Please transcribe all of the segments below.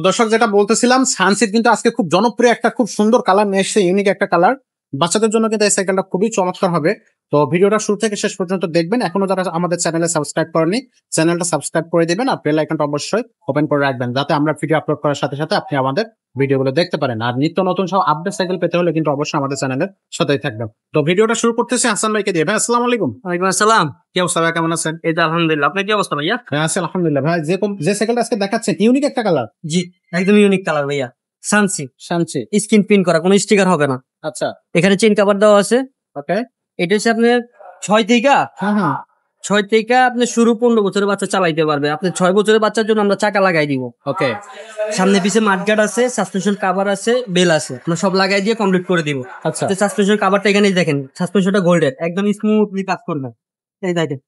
দর্শক যেটা বলতেছিলাম, সানসিট কিন্তু আজকে খুব জনপ্রিয় একটা খুব সুন্দর কালার নিয়ে এসেছে, ইউনিক একটা কালার। বাচ্চাদের জন্য কিন্তু এই সাইকেলটা খুবই চমৎকার হবে। তো ভিডিওটা শুরু থেকে শেষ পর্যন্ত দেখবেন। এখনো যারা আমাদের চ্যানেলে সাবস্ক্রাইব করেনি, চ্যানেলটা সাবস্ক্রাইব করে দিবেন আর বেল আইকনটা অবশ্যই ওপেন করে রাখবেন, যাতে আমরা ভিডিও আপলোড করার সাথে সাথে আপনি আমাদের ভিডিওগুলো দেখতে পারেন। আর নিত্য নতুন সব আপডেট সাইকেল পেতে হলে কিন্তু অবশ্যই আমাদের চ্যানেলের সাথেই থাকবেন। তো ভিডিওটা শুরু করতেছি হাসান ভাইকে দিয়ে। ভাই আসসালামু আলাইকুম। ওয়ালাইকুম আসসালাম। কি অবস্থা ভাই, কেমন আছেন? এই তো আলহামদুলিল্লাহ। আপনার কি অবস্থা ভাইয়া? হ্যাঁ আছি আলহামদুলিল্লাহ। ভাই যে সাইকেলটা আজকে দেখাচ্ছেন ইউনিক একটা কালার। জি, একদম ইউনিক কালার ভাইয়া। সানসি শানচি। স্ক্রিন প্রিন্ট করা, কোনো স্টিকার হবে না। আচ্ছা, এখানে চেইন কভার দেওয়া আছে। ওকে। এটা হচ্ছে আপনার 6 থেকে হ্যাঁ 6 থেকে আপনি শুরু 15 বছরের বাচ্চা চালাইতে পারবে। আপনি 6 বছরের বাচ্চার জন্য আমরা চাকা লাগাই দিব। ওকে। সামনে পিছে মাঠগার্ড আছে, সাসপেনশন কভার আছে, বেল আছে, আমরা সব লাগাই দিয়ে কমপ্লিট করে দিব। আচ্ছা, সাসপেনশন কভারটা এখানেই দেখেন, সাসপেনশনটা গোল্ডের, একদম স্মুথলি কাজ করবে। এই দেখেন,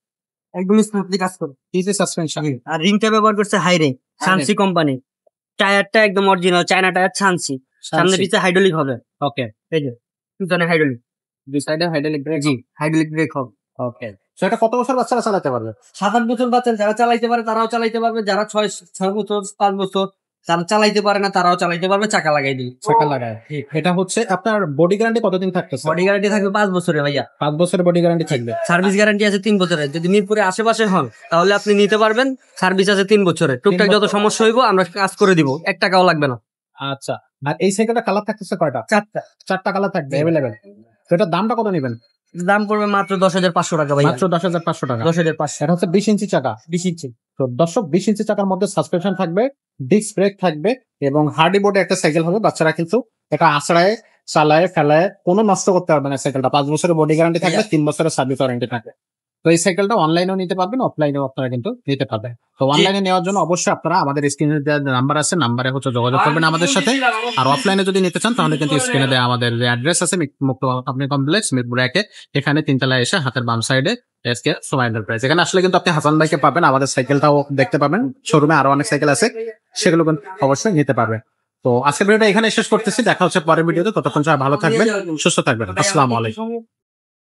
একদম স্মুথলি কাজ করবে। Easy suspension. আর রিংটা ব্যবহার করছে হাই রিং, সানসি কোম্পানি। টায়ারটা একদম অরিজিনাল চায়না টায়ার, সানসি। সামনে পিছে হাইড্রোলিক হবে। ওকে। এই যে পিছনে হাইড্রোলিক, দুই সাইডে হাইড্রোলিক ব্রেক। জি হাইড্রোলিক ব্রেক হবে। ওকে। সো এটা কত বছর বাচ্চারা চালাতে পারবে? 7-8 বছর বাচ্চা যারা চালাইতে পারে তারাও চালাইতে পারবে, যারা 6 বছর 5 বছর যারা চালাইতে পারে না তারাও চালাইতে পারবে, চাকা লাগাই দিই। চাকা লাগায়। এটা হচ্ছে আপনার বডি গ্যারান্টি কতদিন থাকতেছে? বডি গ্যারান্টি থাকবে 5 বছরের ভাইয়া। 5 বছরের বডি গ্যারান্টি থাকবে। সার্ভিস গ্যারান্টি আছে 3 বছরের। যদি মিরপুরে আশেপাশে হন তাহলে আপনি নিতে পারবেন, সার্ভিস আছে 3 বছরের। টুকটাক যত সমস্যা হইব আমরা কাজ করে দিব, 1 টাকাও লাগবে না। আচ্ছা, আর এই সাইকেলটা কালার থাকতেছে কয়টা? 4টা। 4টা কালার থাকবে अवेलेबल। তো এটার দামটা কত নেবেন? দাম পড়বে মাত্র 10,500 টাকা ভাইয়া। মাত্র 10,500 টাকা। 10,500। এটা হচ্ছে 20 ইঞ্চি চাকা। 20 ইঞ্চি। তো দর্শক 20 ইঞ্চি চাকার মধ্যে সাসপেনশন থাকবে, ডিস্ক ব্রেক থাকবে এবং হার্ডি বোর্ডে একটা সাইকেল হবে। বাচ্চারা কিন্তু এটা আছড়ায় চালায় ফেলায় কোনো নষ্ট করতে পারবে না। সাইকেলটা 5 বছরের বডি গ্যারান্টি থাকবে, 3 বছরের সার্ভিস ওয়ারেন্টি থাকবে। তো এই সাইকেলটা অনলাইনেও নিতে পারবেন, অফলাইনেও আপনারা কিন্তু নিতে পারবেন। তো অনলাইনে নেওয়ার জন্য অবশ্যই আপনারা আমাদের স্ক্রিনে দেওয়া নাম্বার আছে, নাম্বারে হচ্ছে যোগাযোগ করবেন আমাদের সাথে। আর অফলাইনে যদি নিতে চান তাহলে কিন্তু স্ক্রিনে দেওয়া আমাদের যে অ্যাড্রেস আছে মুক্ত আপনি কমপ্লেক্স মিরপুর 1 এখানে 3 তলায় এসে হাতের বাম সাইডে এসকে সোমা এন্টারপ্রাইজ, এখানে আসলে কিন্তু আপনি হাসান ভাইকে পাবেন, আমাদের সাইকেলটাও দেখতে পাবেন। শোরুমে আরো অনেক সাইকেল আছে, সেগুলো কিন্তু অবশ্যই নিতে পারবেন। তো আজকের ভিডিওটা এখানে শেষ করতেছি, দেখা হচ্ছে পরের ভিডিওতে। ততক্ষণ সবাই ভালো থাকবেন, সুস্থ থাকবেন। আসসালামু আলাইকুম।